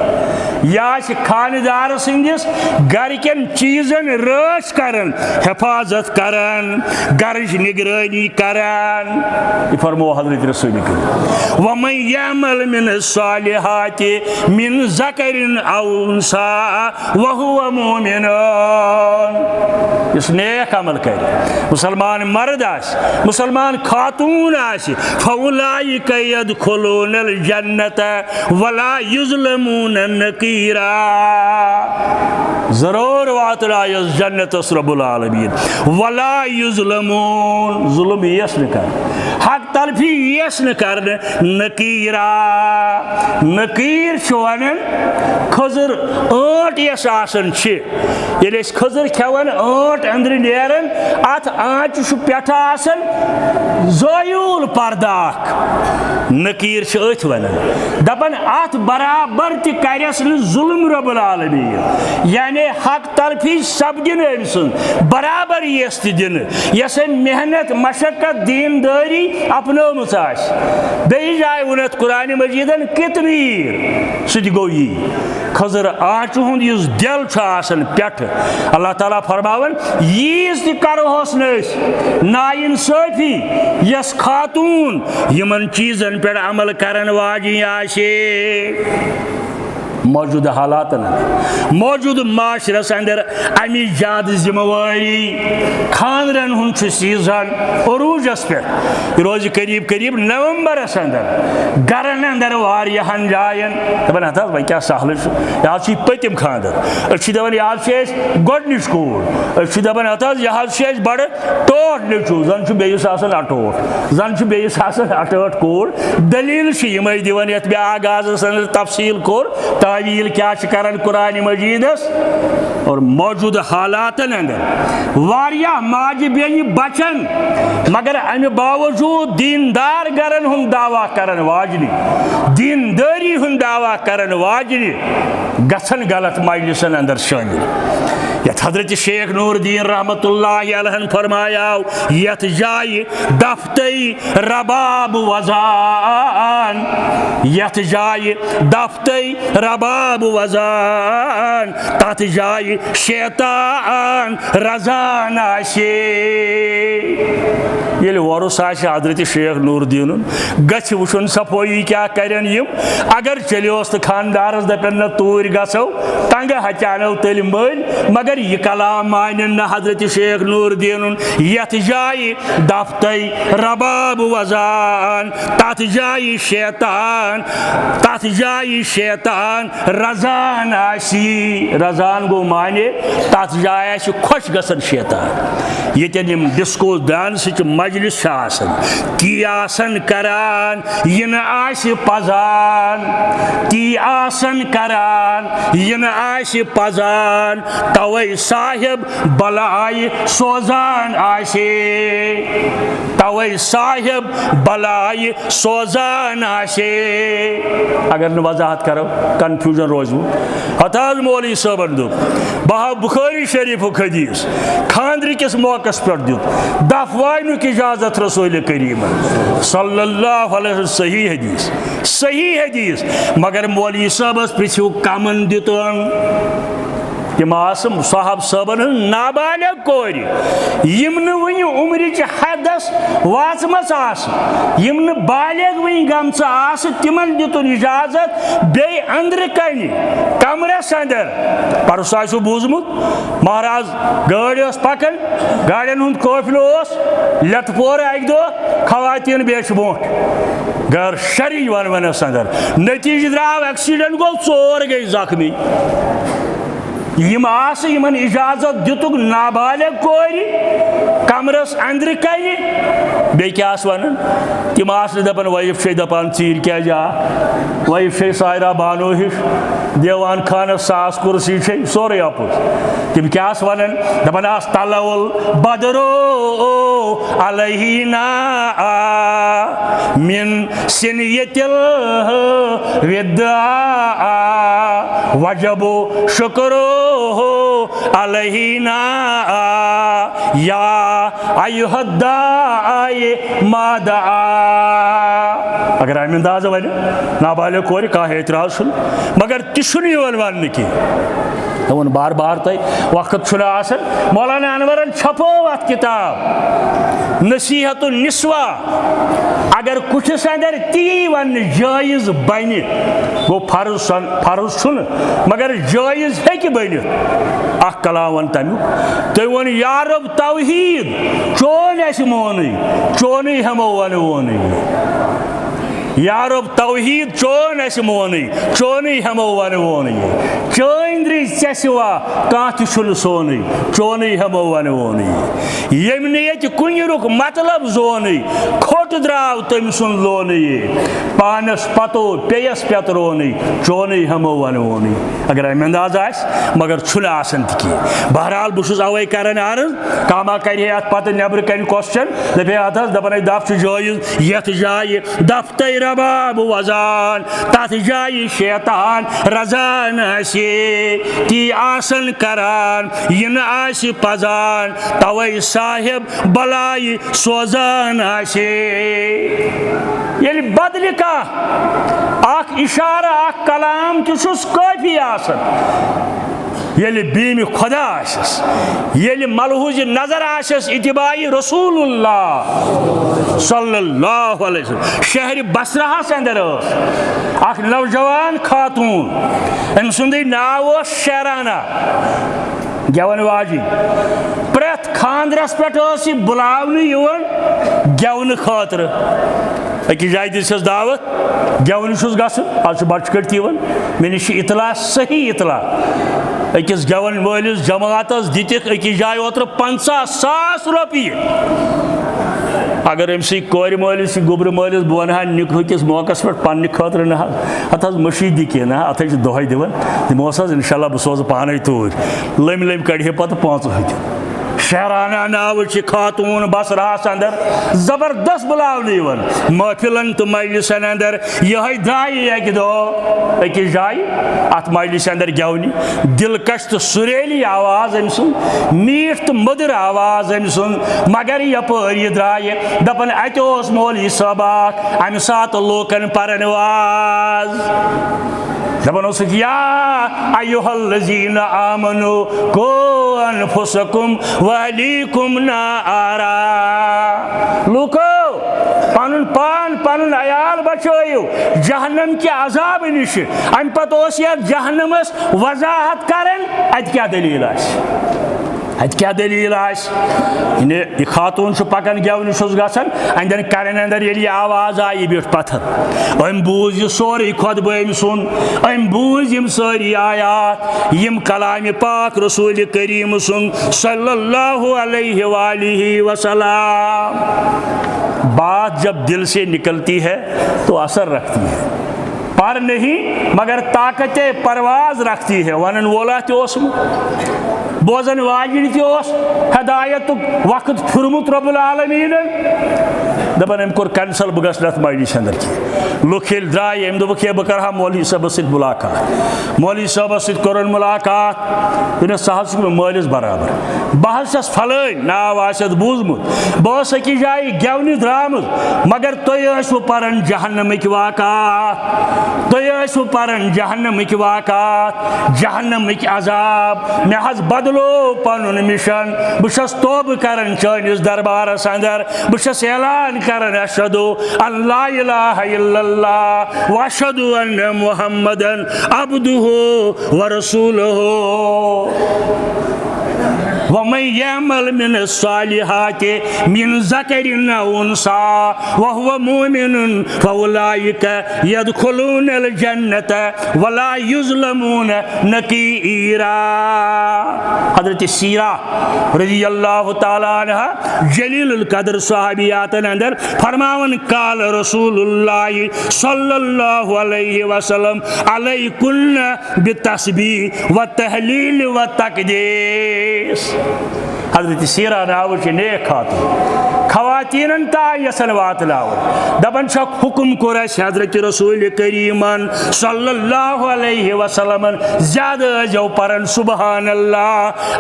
या खानदार सिंदिस गरकन चीजन रच करन हिफाजत करन गर्ज निगरानी करन फरमो हजरत रसूल व मन यअमल मिन सालिहाति मिन ज़करिन औ उन्सा व हुवा मुमिन इस नेक अमल कर मुसलमान मर्द आस मुसलमान खातून आस फउलाइक यदखुलूनल जन्नत वला युज़लमून नकीरा जरूर वातला जन्नत रब्बुल आलमीन वला युज़लमून जुल्म यस न कर हक तलफी यस न कर नकीरा नकीर वन खजर ट यस आसन ये खजर खेवन ट अंदर नेरन अत आंच पेठ आसन ज़ोयूल पर्दाख नकीर अथ वन दपन अत बराबर तस जुल्म रब्बुल आलमीन यानी हक तलफी सपदिन अम सुन बराबर यस दिन यस मेहनत मशक्कत दीनदारी अपनोमुत आस बेयि जाय वुनत कुरान मजीदन कितमीर सह गो यी खजर आँच हुंद इस दिल पेठ अल्लाह ताला फरमावन यीज तरोहस नाइंसाफी यस खातून यमन चीजन पे अमल करन वाजी आशे मौजूद हालात मौजूद माशरस अंदर अमी ज्यादा जिम्मेवारी खानरन हुंद सीजन अरूजस पे रोज करीब करीब नवंबरस अंदर गरन अंदर वारियाहन जायन दपान हथ वह क्या सहल यह पतिम खानदर दपान यह गोडनिच कूर दपान हथ यह बड़ टोट नीचू जन बेस अटोट जन बेस अटोट कूर दलील यमे दिवन ये मे आगाजस अंदर तफसील कोर तावील क्या कर कुरान मजीदस और मौजूद हालात अंदर वारिया माज बेन बचन मगर अमे बावजूद दीनदार गरन हुंद दावा करन वाजनी दीनदारी हुंद दावा करन वाजनी गसन गलत मजलिसन अंदर शामिल यथ हजरत शेख नूरुद्दीन रहमतुल्लाहि अलैहि फरमाया यथ जाय दफ्तई रबाब वजान यथ जाय दफ्तई रबाब वजान तथ जाय शैतान रजान आशे ये वरुस हजरत शेख नूरुद्दीन गछ वुन सफोई क्या करन यम अगर चलियोस तो खानदारस दपन न तूर गसो तंग हचानो तेल मल मगर यह कलाम मान न हजरत शेख नूरुद्दीन यथ जाय दफ्तई रबाब वजान तथ जाय शैतान रजान आशी रजान गो माने तथ जाय खुश गसन शैतान ये डिस्को डांस मजलिस ती आसन करान यह न आशि पजान ती आसन करान यह न आशि पजान तवै साहिब बलाई सोजान आशे तवै साहिब बलाई सोजान आशे अगर न वजाहत करो कन्फ्यूजन रोजू हताज मौलवी साहबन दुप बहा बुखारी शरीफ हदीस खानद्र किस मौकस पे दुत दफ वानुक इजाजत रसूल करीम सल्लल्लाहु अलैहि वसल्लम सही हदीस मगर मौलवी साहबस पृछ्यू कमन दितन तम साहब साहबन नाबालिग कोर यम वन उम्र हदस वाचमस यम बालिग वन गम तिमन दितुन इजाजत बे अंदर कन कमरस अंदर परस आसो बूजमुत महाराज गाड़ी पकन गाड़ियन हुंद काफिल लतपोर अक दह खवातीन बेच बोट गर शरी वनस अंदर नतीज द्राव एक्सीडेंट गो 4 गई जख्मी यमन इजाजत दितुक नाबालिग कोर कमरस अंदर कन बे क्या वन तम दपान वाइफ दपान चीर क्या जा वाइफ सायरा बानो हिश देवान खानस सास कुर्सी सोरे अपुज तम क्या वन दपान तलवल बदरो अलैहिना मिन सिनियतिल विदा वजबो शुक्रो अलैहिना या अय्युहद्दाए मादा अगर अम अंदाज वन नाबालिग कोर कह एतराज मगर तह वन कह बार बार तह वक्त मौलाना अनवरन छपो अत किताब नसीहतुन निस्वा अगर कुछ अंदर ती वन जायज बन गो फर्ज मगर जायज हे बन कलाम वन तमुक तुम वन या रब तौहीद चोन मोन चोन हमो वन वोन या रब तौहीद चोन मोन चोन हमो वन वोन चंद्र सिवा कह सोन चोन हमो वन वोन यम कुन रुक मतलब जोन खोट द्राव तम सुन लोन पानस पतो पेयस पेत रोन चोन हमो वन वोन अगर अम अंदाज मगर कह बहरहाल बहुत अवे कर कामा कर पे नबर कन क्वेश्चन दपन दफ जायज यथ जाय दफ तय रबाब वजान तथ जाय शैतान रजान आशे ती आसन करान इन आसि पजान तवै साहिब बलाई सोजान आसे ये बदल कह इशारा कलाम तुस काफी आसन ये बीम खुदा आसस ये मलहूज नजर आसस इतिबाई रसूलुल्लाह सल्लल्लाहु अलैहि वसल्लम शहर बसराहस अंदर अख नौजवान खातून अम सुंद नाव शेराना गेवन वाजी प्रेथ खानदरस पे बुलावन गेवन खातर अकिस जाए दिस दावत गेवन आज बच कट मे निश इतला सही इतला अकिस गेवन वलिस जमात दिख अकिस जाए ओत्र 50,000 रुपये अगर अमसी कोर मालिस गोबर मालिस बह वन निकिस मौकस पे पन्ने खतर ना अत मशीदी कह ना अत दोहे दिवन तमोस इंशाल्लाह बह सोज पाने तूर लम लम कड़े पे 5 शहराना नाव खातून बसरास अंदर जबरदस्त बुलावन महफिलन तो मजलिसन अंदर यह द्राय अक दह अकिस जाए अत मजलिस अंदर गेवनी दिलकश तो सुरेली आवाज अम सुन मीठ तो मधुर आवाज अम सुन मगर यपर यह द्राय दपन अत मौलवी साहब अम सात लोकन परन वाज दपन या अय्युहल्लज़ीना आमनू को अनफुसकुम वअहलीकुम नारा लूको पन पान पन अयाल बचो जहन्नम के अजाब निश अम पे जहन्नमस वजाहत करन अत क्या दलील क्या दलील यह खातून पकान गेवन गसान अंदर करन अंदर ये आवाज आई बिठ पत्थर अम बूझ यह सोरे खुतब अम सुन अम बूझ यम सारी आयात यम कलाम पाक रसूल करीम सुन सल्लल्लाहु अलैहि वसल्लम। बात जब दिल से निकलती है तो असर रखती है, पर नहीं मगर ताकत परवाज रखती है। वन वोला बोजन वाजिन हदायत वक्त फिरमुत रब्बुल आलमीन दपन अम कोर कैंसल बह गस मजलिस अंदर की लुख ये द्राय अम दोप बह कर मौलवी साहब सत मुलाकात मौलवी साहब सत कर मुलाकात सह मालिस बराबर बह फलन नाव आसत बूजमुत बह अकिस जाए गेवन द्रामुत मगर तुम पान जहन्नमिक वाक़ात तुम पान जहन्नमिक वाक़ात जहन्नमिक अजाब मे हज बदलो पनुन मिशन बस तोब करन चनिस दरबारस अंदर बस ऐलान करन अशहदु अल्ला इलाहा इल्लल्लाह व अशहदु अन्न मुहम्मदन अब्दुहु व रसूलुहु वमन यअमल मिन सालिहाति मिन ज़करिन औ उन्सा व हुव मुमिनुन फउलाइका यदखुलूनल जन्नत वला युज़लमून नकीरा। हज़रत सीरा रज़ियल्लाहु ताला अन्हा जलीलुल कद्र सहाबियातन अंदर फरमावन काल रसूलुल्लाह सल्लल्लाहु अलैहि वसल्लम अलैकुन्न बितस्बीह व तहलील व तक़दीस। हज़रत सीरा नाव नेक खातून खवातीन तायसन वातलाव दपन हुक्म कोर हज़रत रसूल करीमन सल्लल्लाहु अलैहि वसल्लम ज्यादा जो परन सुबहानल्लाह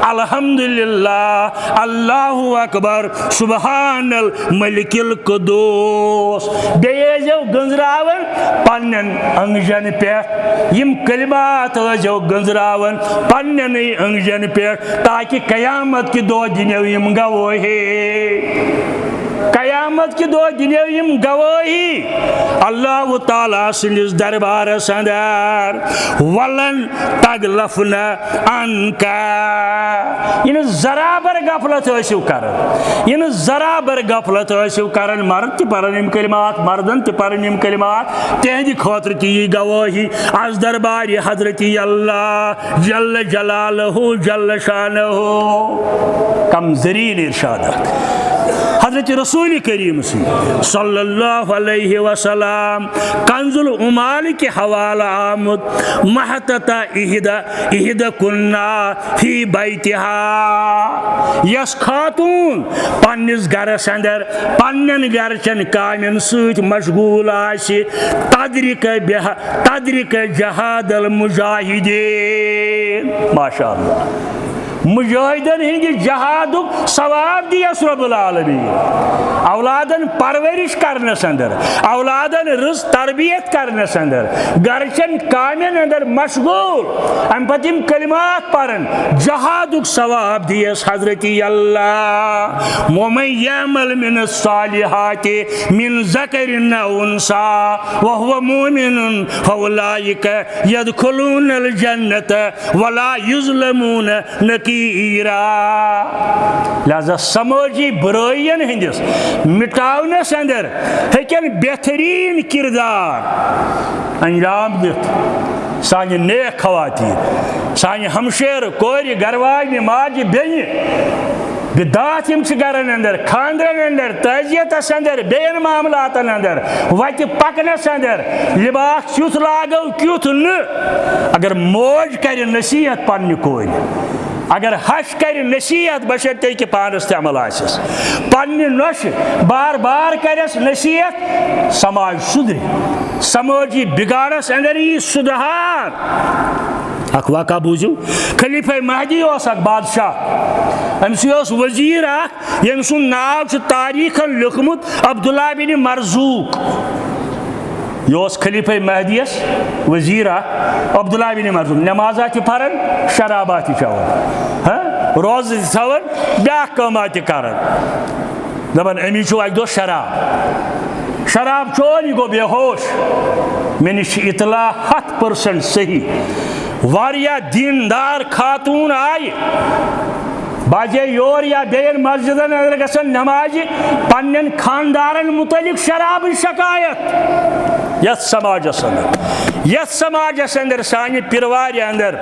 अल्हम्दुलिल्लाह अल्लाहु अकबर सुबहानल मलिकिल कुद्दूस बेजो गंजरावन पन्नन अंगजन पे यम कलिमात जो गंजरावन पन्नन अंगजन पे ताकि कयामत की दो दिनयम गवाही कयामत की दो दिनयम गवाही अल्लाह ताला सिंदिस दरबारस अंदर वलन तगलफना अनका इन जराबर गफलत हसिव करन इन जराबर गफलत हसिव करन मर्द त परन यम कलिमात मर्दन त परन यम कलिमात तेहंदि खातिर ती गवाही आज दरबार हजरत अल्लाह जल्ल जलालहु जल्ल शानहु कमजरीन इरशादात हज़रत रसूल करीम सल्लल्लाहु अलैहि वसल्लम कंजुल उमाल के हवाला आमद महतता इहदा कुन्ना फी बैतिहा यस खातून पन्निस गरस अंदर पन्नन गरचन कामन सत मशगूल तदरिक जहादल मुजाहिदीन सालिहीन। माशा अल्लाह। मुजाहिदन हिंद जहादुक सवाब दियस रब्बुल आलमीन। औलादन परवरिश करनस अंदर, औलादन रिज तरबियत करनस अंदर, गरचन कामन अंदर मशगूल, अम पतिम कलिमात परन, जहादुक सवाब दियस हजरती अल्लाह। वमन यअमल मिन सालिहाति मिन ज़करिन औ उन्सा व हुवा मुमिनुन फउलाइका यदखुलूनल जन्नत वला युज़लमून नकी। लिहाजा समाजी बुराइयन हंदिस मिटावनस अंदर हेकन बेहतरीन किरदार अंजाम दित सानि नेक खवातीन, सानि हमशेर कोर गरवाज माज बेन बिदात गरन अंदर, खानदरन अंदर, तजियतस अंदर, बेन मामलातन अंदर, वत पकनस अंदर लिबास क्युथ लागो क्युथ न। अगर मौज कर नसीहत पन्ने कोर, अगर हश कर नसीहत बशर्ते कि पानस अमल आसिस, पन्ने नश बार बार करस नसीहत, समाज सुधर, समाजी बिगाड़स अंदर यी सुधार। अख वाक़ा बूझू, खलीफा महदी अख बादशाह, अमस वजीर यम सुन नाव तारीखन लिखमुत अब्दुल्ला बिन मरजूक। यह खलीफा महदियस वजीर अब्दुल्ला बिन मरजूक। नमाजा पान, शराबा चवन, हाँ रोज थवन, ब्या कमा कर दपान अमिस अक दो शराब, शराब चोन, यह गो बेहोश। मे निश इतला 100% सही। वारिया दीनदार खातून आय बाजे योर या बेन मस्जिदन अंदर गसन नमाज पन्न खानदारन मुतलिक शराब शिकायत। यथ समाजस अंदर, यथ समाजस अंदर, सानि पिरवार अंदर,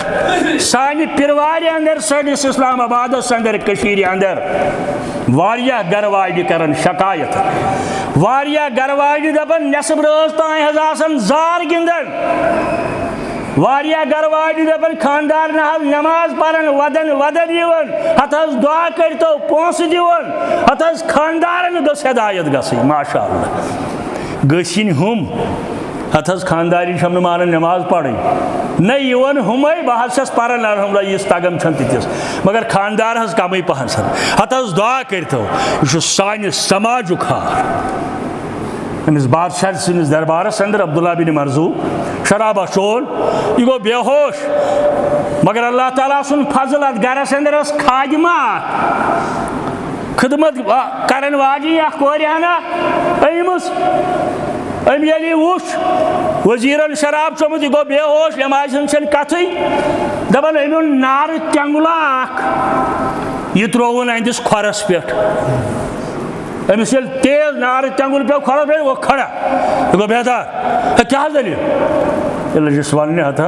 सानि पिरवार अंदर, सनिस इस्लामाबादस अंदर, कशीर अंदर वारिया गरवाज करन शिकायत। वारिया गरवाज दपन नेसब रोज तान हज आसन जार गिंदन। वारिया गरवाज दपन खानदार नमाज पढ़न, वदन वदन दिवन, हत दुआ करतो पोंस दिवन, हत खानदारन गस हिदायत गई। माशा अल्लाह गसिन हम हत खानदारी छम मान नमाज पढ़ी न यवन हम बह हस पान अलहमदुलिल्लाह यस तगन तिस, मगर खानदार हज कम पहन सन, हत दुआ करतो। यह सान समाजुक हार। अमिस बादशाह सनिस दरबारस अंदर अब्दुल्ला बिन मरजूक शराबा चोन, यह गो बेहोश, मगर अल्लाह ताला सुन फजल अत गरस अंदर खादिमा खिदमत करन वाजी कोर अमस अम ये वुच वजीरन शराब चोमुत, यह गो बेहोश, नमाज कथ दपान अमो नार तेंगुला यह त्रोवन अहंदिस खोरस पे। अमिस तेज नार तेंगुल पे खोरस पे वो खड़ा, यह गो बेहतर क्या दलील लजिस वन हत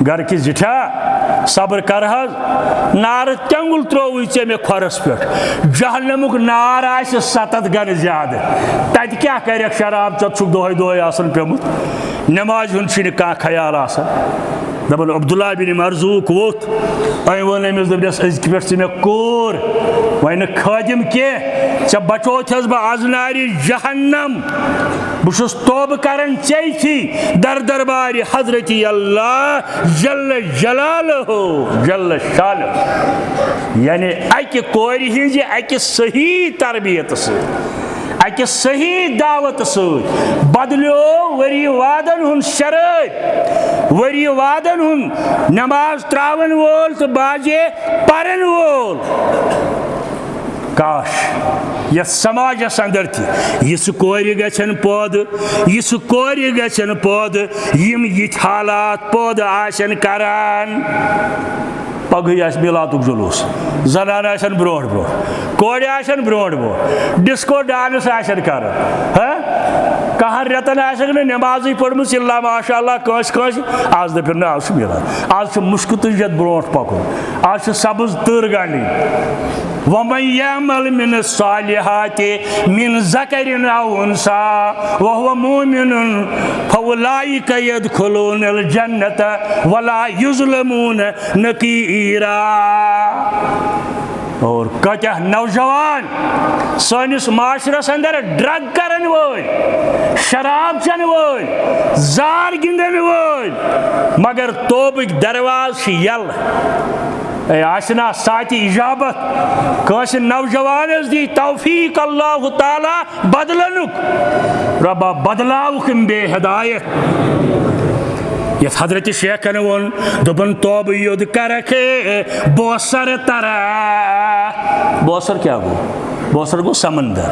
गर कि जिठा सब्र कर हज, नार तेंगुल त्रोव ऐ मे खोरस पे। जहन्नमुक नार आस 7 गन ज्यादा, तत क्या कर शराब चुक दोहे दोहे आसन पेमुत, नमाज हुन कह ख्याल आसन। दपान अब्दुल्ला बिन मरजूक वोत, वन अमिस दस पे मे कोर वन खादिम कह चे बचोथस बह आज नारि जहन्नम, बहुस तौब करन चेथी दर दरबार हजरती अल्लाह जल्ल जलालहु जल्ल शानहु। यानी अकि कोर हिंज अकि सही तरबियत से, अकि सही दावत सत बदलो वरी वादन हुन शराब, वरी वादन हुन नमाज त्रावन वोल तो बाजे परन वोल। काश यह समाजस अंदर यह कोर गन पौध, यह कोर गन पौध यम यिथ हालात पौध आसन करान। पगह आस मिलातुक जुलूस, जनान आसन ब्रोह ब्रोह, कोर आसन ब्रोह ब्रोह, डिस्को डांस आसन कर, कहान रेतन आसन नमाज पढ़मस इल्ला माशा अल्लाह कस कस आज दपन ना आज मिलान, आज मुश्क तुजत ब्रोह पकुन, आज सब्ज तर गानी। वमन यअमल मिन सालिहाति मिन ज़करिन औ उन्सा व हुवा मुमिनुन फउलाइका यदखुलूनल जन्नत वला युज़लमून नकीरा। और कत्या नौजवान सनिस माशरस अंदर ड्रग करन वोल, शराब चन वोल, जार गिंदन वोल, मगर तोबक दरवाज यल आसना साथी इजाबत कस नौजवानस दी तौफीक अल्लाह ताला बदलनुक रबा बदलाव बे हिदायत यथ हजरत शेखन वोन दोपन तोब युद्ध करके बोसर तरा बोसर क्या गो बोसर गो समंदर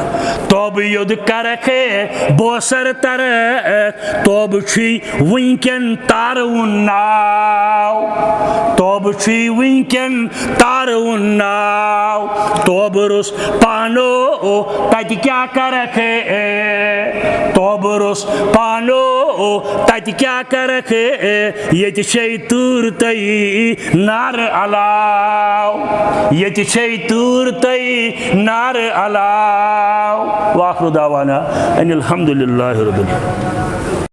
तोब युद्ध करके बोसर तर तोब वुनकन तारउन नाव तोब वुनकन तारउन नाव तोब रुस पानो तत क्या करके तोब रुस पानो तत क्या करके ये तूर तई नार अलाव ये तूर तई नार अलाव वाखिर दावाना अनिल हम्दुलिल्लाहि रब्बिल आलमीन।